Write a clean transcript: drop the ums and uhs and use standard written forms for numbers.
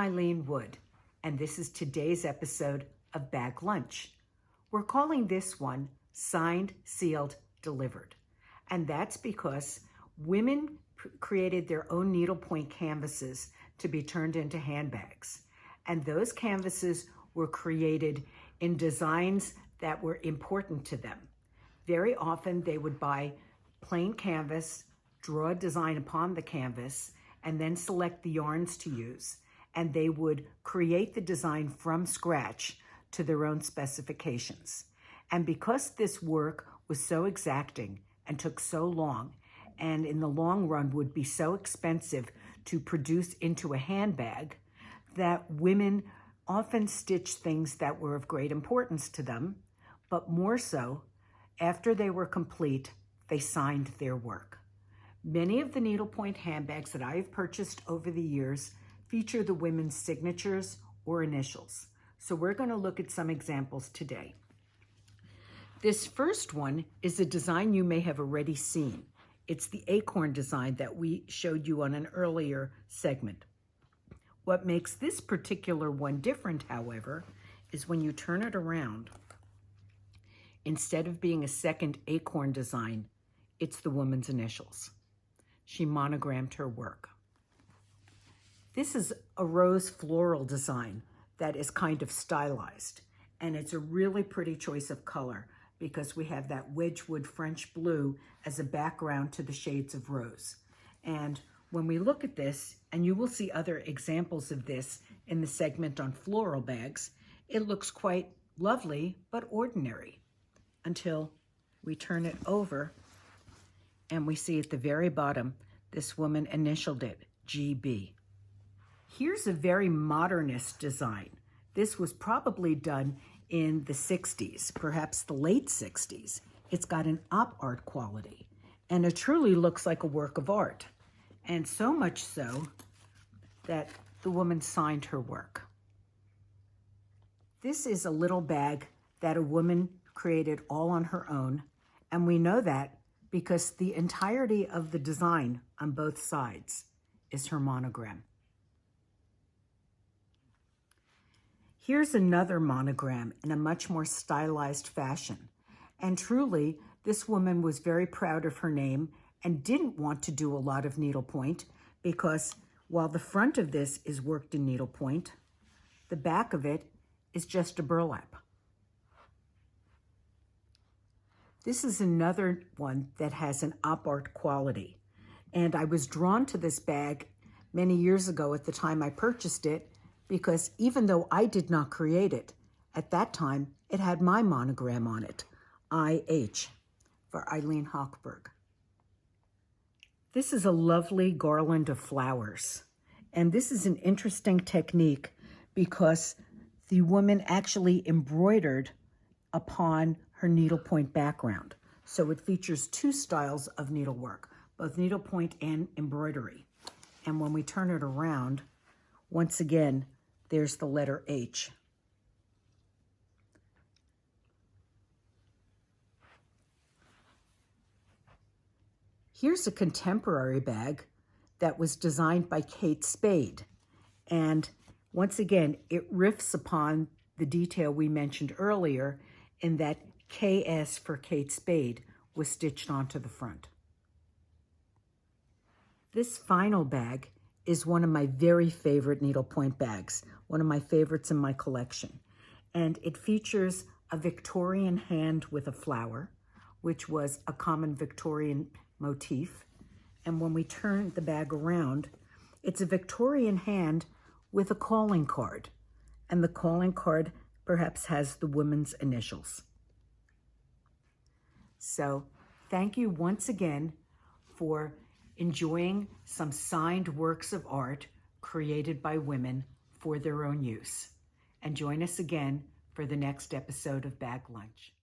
Ilene Wood, and this is today's episode of Bag Lunch. We're calling this one Signed, Sealed, Delivered. And that's because women created their own needlepoint canvases to be turned into handbags. And those canvases were created in designs that were important to them. Very often they would buy plain canvas, draw a design upon the canvas, and then select the yarns to use. And they would create the design from scratch to their own specifications. And because this work was so exacting and took so long, and in the long run would be so expensive to produce into a handbag, that women often stitched things that were of great importance to them, but more so, after they were complete, they signed their work. Many of the needlepoint handbags that I have purchased over the years feature the women's signatures or initials. So we're going to look at some examples today. This first one is a design you may have already seen. It's the acorn design that we showed you on an earlier segment. What makes this particular one different, however, is when you turn it around, instead of being a second acorn design, it's the woman's initials. She monogrammed her work. This is a rose floral design that is kind of stylized, and it's a really pretty choice of color because we have that Wedgwood French blue as a background to the shades of rose. And when we look at this, and you will see other examples of this in the segment on floral bags, it looks quite lovely but ordinary until we turn it over and we see at the very bottom, this woman initialed it, GB. Here's a very modernist design. This was probably done in the 60s, perhaps the late 60s. It's got an op art quality, and it truly looks like a work of art. And so much so that the woman signed her work. This is a little bag that a woman created all on her own, and we know that because the entirety of the design on both sides is her monogram. Here's another monogram in a much more stylized fashion. And truly, this woman was very proud of her name and didn't want to do a lot of needlepoint because while the front of this is worked in needlepoint, the back of it is just a burlap. This is another one that has an op art quality. And I was drawn to this bag many years ago at the time I purchased it because even though I did not create it, at that time it had my monogram on it, IH, for Eileen Hochberg. This is a lovely garland of flowers. And this is an interesting technique because the woman actually embroidered upon her needlepoint background. So it features two styles of needlework, both needlepoint and embroidery. And when we turn it around, once again, there's the letter H. Here's a contemporary bag that was designed by Kate Spade. And once again, it riffs upon the detail we mentioned earlier in that KS for Kate Spade was stitched onto the front. This final bag is one of my very favorite needlepoint bags, one of my favorites in my collection. And it features a Victorian hand with a flower, which was a common Victorian motif. And when we turn the bag around, it's a Victorian hand with a calling card. And the calling card perhaps has the woman's initials. So thank you once again for enjoying some signed works of art created by women for their own use. And join us again for the next episode of Bag Lunch.